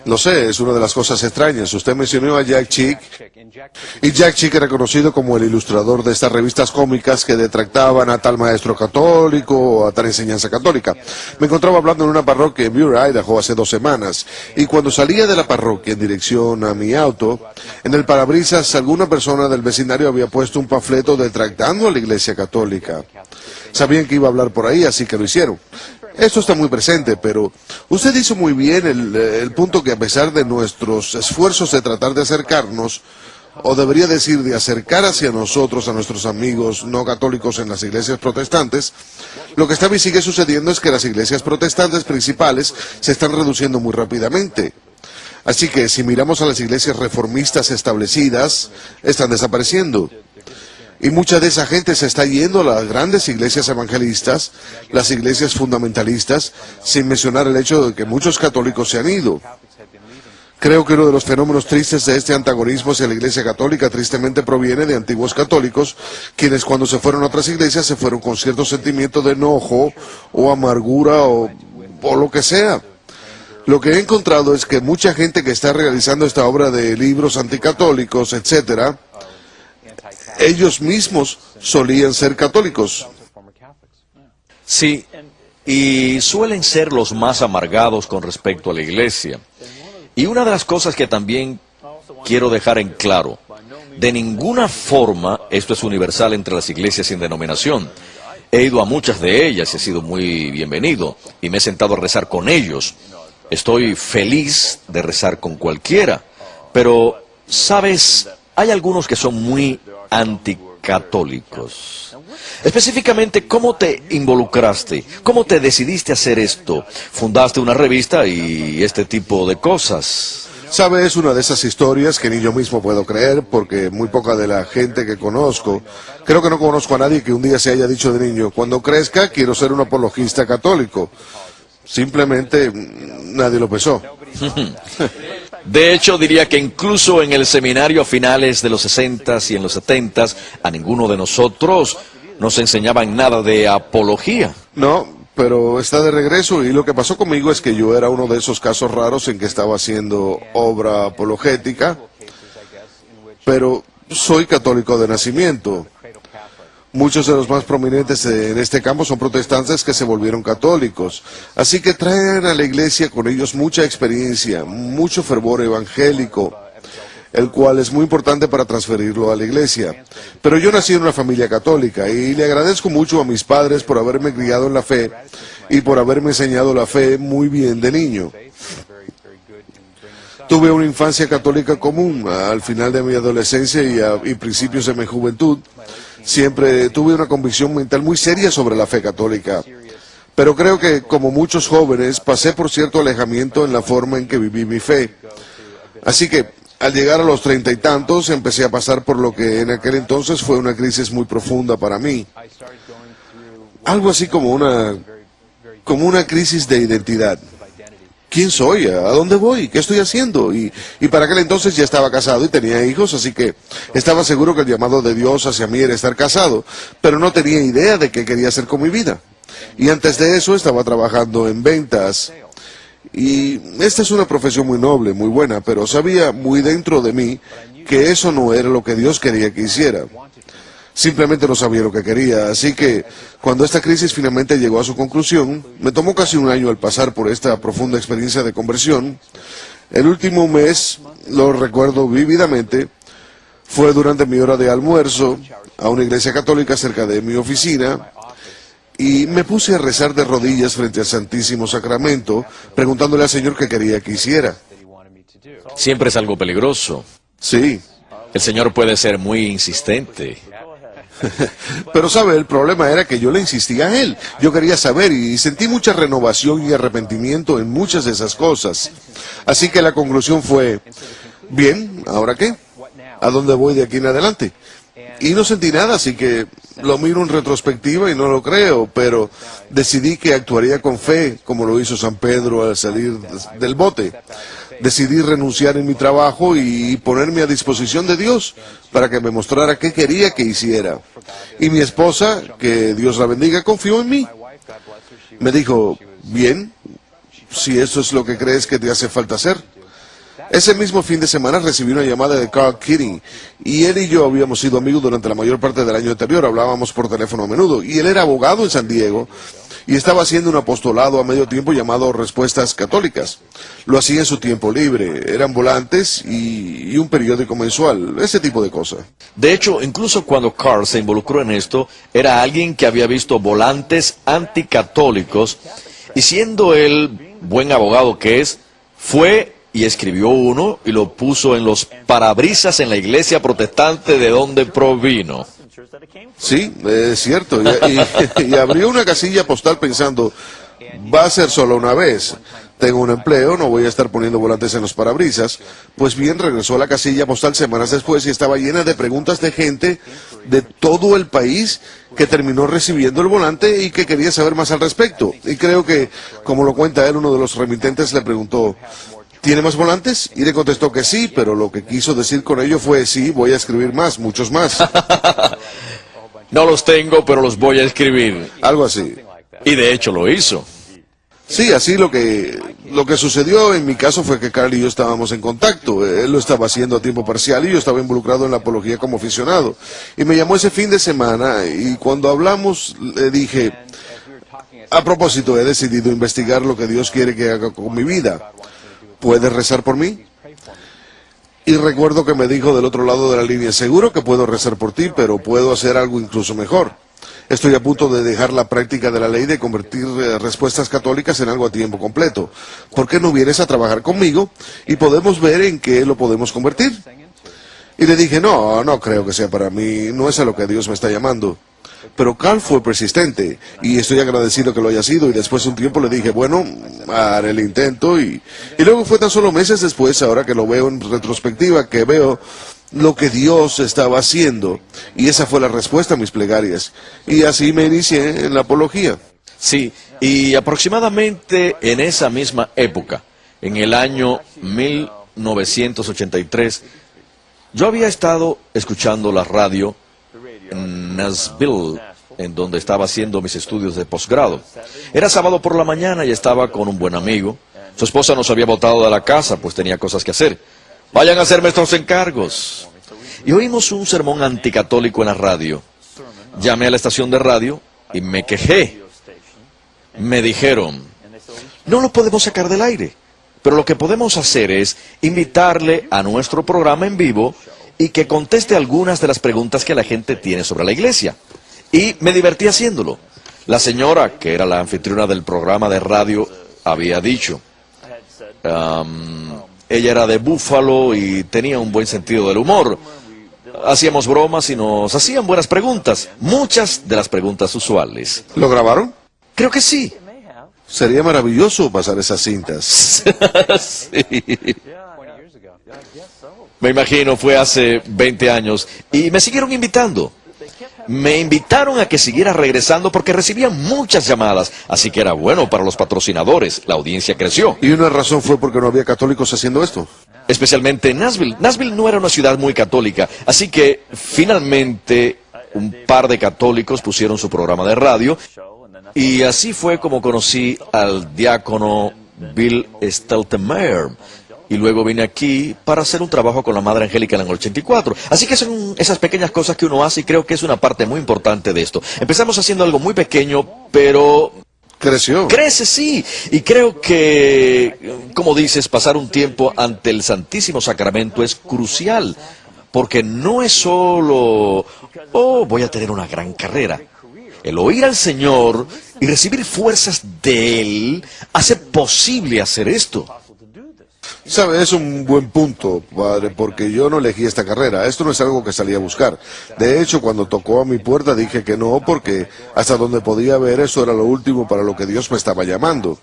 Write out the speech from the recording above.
Lo sé, es una de las cosas extrañas. Usted mencionó a Jack Chick, y Jack Chick era conocido como el ilustrador de estas revistas cómicas que detractaban a tal maestro católico o a tal enseñanza católica. Me encontraba hablando en una parroquia en Butte, Idaho, hace 2 semanas, y cuando salía de la parroquia en dirección a mi auto, en el parabrisas alguna persona del vecindario había puesto un panfleto detractando a la Iglesia Católica. Sabían que iba a hablar por ahí, así que lo hicieron. Esto está muy presente, pero usted hizo muy bien el punto que a pesar de nuestros esfuerzos de tratar de acercarnos, o debería decir de acercar hacia nosotros a nuestros amigos no católicos en las iglesias protestantes, lo que está y sigue sucediendo es que las iglesias protestantes principales se están reduciendo muy rápidamente. Así que si miramos a las iglesias reformistas establecidas, están desapareciendo. Y mucha de esa gente se está yendo a las grandes iglesias evangelistas, las iglesias fundamentalistas, sin mencionar el hecho de que muchos católicos se han ido. Creo que uno de los fenómenos tristes de este antagonismo hacia la Iglesia Católica tristemente proviene de antiguos católicos, quienes cuando se fueron a otras iglesias se fueron con cierto sentimiento de enojo o amargura o lo que sea. Lo que he encontrado es que mucha gente que está realizando esta obra de libros anticatólicos, etcétera, ellos mismos solían ser católicos. Sí, y suelen ser los más amargados con respecto a la iglesia. Y una de las cosas que también quiero dejar en claro, de ninguna forma esto es universal entre las iglesias sin denominación. He ido a muchas de ellas y he sido muy bienvenido y me he sentado a rezar con ellos. Estoy feliz de rezar con cualquiera, pero, ¿sabes? Hay algunos que son muy anticatólicos. Específicamente, ¿cómo te involucraste? ¿Cómo te decidiste hacer esto? ¿Fundaste una revista y este tipo de cosas? ¿Sabe? Es una de esas historias que ni yo mismo puedo creer, porque muy poca de la gente que conozco, creo que no conozco a nadie que un día se haya dicho de niño, cuando crezca quiero ser un apologista católico. Simplemente nadie lo pensó. De hecho, diría que incluso en el seminario a finales de los 60s y en los 70s, a ninguno de nosotros nos enseñaban nada de apología. No, pero está de regreso y lo que pasó conmigo es que yo era uno de esos casos raros en que estaba haciendo obra apologética, pero soy católico de nacimiento. Muchos de los más prominentes en este campo son protestantes que se volvieron católicos. Así que traen a la iglesia con ellos mucha experiencia, mucho fervor evangélico, el cual es muy importante para transferirlo a la iglesia. Pero yo nací en una familia católica y le agradezco mucho a mis padres por haberme criado en la fe y por haberme enseñado la fe muy bien de niño. Tuve una infancia católica común. Al final de mi adolescencia y principios de mi juventud, siempre tuve una convicción mental muy seria sobre la fe católica. Pero creo que, como muchos jóvenes, pasé por cierto alejamiento en la forma en que viví mi fe. Así que, al llegar a los 30 y tantos, empecé a pasar por lo que en aquel entonces fue una crisis muy profunda para mí. Algo así como una crisis de identidad. ¿Quién soy? ¿A dónde voy? ¿Qué estoy haciendo? Y para aquel entonces ya estaba casado y tenía hijos, así que estaba seguro que el llamado de Dios hacia mí era estar casado, pero no tenía idea de qué quería hacer con mi vida. Y antes de eso estaba trabajando en ventas. Y esta es una profesión muy noble, muy buena, pero sabía muy dentro de mí que eso no era lo que Dios quería que hiciera. Simplemente no sabía lo que quería, así que cuando esta crisis finalmente llegó a su conclusión, me tomó casi un año al pasar por esta profunda experiencia de conversión. El último mes, lo recuerdo vívidamente, fue durante mi hora de almuerzo a una iglesia católica cerca de mi oficina y me puse a rezar de rodillas frente al Santísimo Sacramento, preguntándole al Señor qué quería que hiciera. Siempre es algo peligroso. Sí. El Señor puede ser muy insistente. Pero sabe, el problema era que yo le insistía a él. Yo quería saber y sentí mucha renovación y arrepentimiento en muchas de esas cosas. Así que la conclusión fue, bien, ¿ahora qué? ¿A dónde voy de aquí en adelante? Y no sentí nada, así que lo miro en retrospectiva y no lo creo, pero decidí que actuaría con fe, como lo hizo San Pedro al salir del bote. Decidí renunciar en mi trabajo y ponerme a disposición de Dios para que me mostrara qué quería que hiciera. Y mi esposa, que Dios la bendiga, confió en mí. Me dijo, bien, si eso es lo que crees que te hace falta hacer. Ese mismo fin de semana recibí una llamada de Carl Keating, y él y yo habíamos sido amigos durante la mayor parte del año anterior, hablábamos por teléfono a menudo, y él era abogado en San Diego, y estaba haciendo un apostolado a medio tiempo llamado Respuestas Católicas. Lo hacía en su tiempo libre, eran volantes y un periódico mensual, ese tipo de cosas. De hecho, incluso cuando Carl se involucró en esto, era alguien que había visto volantes anticatólicos, y siendo él buen abogado que es, fue y escribió uno y lo puso en los parabrisas en la iglesia protestante de donde provino. Sí, es cierto, y abrió una casilla postal pensando, va a ser solo una vez, tengo un empleo, no voy a estar poniendo volantes en los parabrisas. Pues bien, regresó a la casilla postal semanas después y estaba llena de preguntas de gente de todo el país que terminó recibiendo el volante y que quería saber más al respecto. Y creo que, como lo cuenta él, uno de los remitentes le preguntó, ¿tiene más volantes? Y le contestó que sí, pero lo que quiso decir con ello fue, sí, voy a escribir más, muchos más. No los tengo, pero los voy a escribir. Algo así. Y de hecho lo hizo. Sí, así lo que sucedió en mi caso fue que Carl y yo estábamos en contacto. Él lo estaba haciendo a tiempo parcial y yo estaba involucrado en la apología como aficionado. Y me llamó ese fin de semana y cuando hablamos le dije, a propósito, he decidido investigar lo que Dios quiere que haga con mi vida. ¿Puedes rezar por mí? Y recuerdo que me dijo del otro lado de la línea, seguro que puedo rezar por ti, pero puedo hacer algo incluso mejor. Estoy a punto de dejar la práctica de la ley de convertir respuestas católicas en algo a tiempo completo. ¿Por qué no vienes a trabajar conmigo y podemos ver en qué lo podemos convertir? Y le dije, no creo que sea para mí, no es a lo que Dios me está llamando. Pero Carl fue persistente y estoy agradecido que lo haya sido, y después de un tiempo le dije, bueno, haré el intento, y luego fue tan solo meses después, ahora que lo veo en retrospectiva, que veo lo que Dios estaba haciendo, y esa fue la respuesta a mis plegarias, y así me inicié en la apología. Sí, y aproximadamente en esa misma época, en el año 1983, yo había estado escuchando la radio en Nashville, en donde estaba haciendo mis estudios de posgrado. Era sábado por la mañana y estaba con un buen amigo. Su esposa nos había botado de la casa, pues tenía cosas que hacer. Vayan a hacerme estos encargos. Y oímos un sermón anticatólico en la radio. Llamé a la estación de radio y me quejé. Me dijeron, no lo podemos sacar del aire, pero lo que podemos hacer es invitarle a nuestro programa en vivo y que conteste algunas de las preguntas que la gente tiene sobre la iglesia. Y me divertí haciéndolo. La señora, que era la anfitriona del programa de radio, había dicho, ella era de Búfalo y tenía un buen sentido del humor. Hacíamos bromas y nos hacían buenas preguntas, muchas de las preguntas usuales. ¿Lo grabaron? Creo que sí. Sería maravilloso pasar esas cintas. Sí. Me imagino, fue hace 20 años, y me siguieron invitando. Me invitaron a que siguiera regresando porque recibían muchas llamadas, así que era bueno para los patrocinadores, la audiencia creció. Y una razón fue porque no había católicos haciendo esto. Especialmente en Nashville. Nashville no era una ciudad muy católica, así que finalmente un par de católicos pusieron su programa de radio, y así fue como conocí al diácono Bill Steltemeyer. Y luego vine aquí para hacer un trabajo con la Madre Angélica en el 84. Así que son esas pequeñas cosas que uno hace y creo que es una parte muy importante de esto. Empezamos haciendo algo muy pequeño, pero creció. Crece, sí. Y creo que, como dices, pasar un tiempo ante el Santísimo Sacramento es crucial. Porque no es solo, voy a tener una gran carrera. El oír al Señor y recibir fuerzas de Él hace posible hacer esto. ¿Sabe? Es un buen punto, padre, porque yo no elegí esta carrera. Esto no es algo que salí a buscar. De hecho, cuando tocó a mi puerta dije que no, porque hasta donde podía ver eso era lo último para lo que Dios me estaba llamando.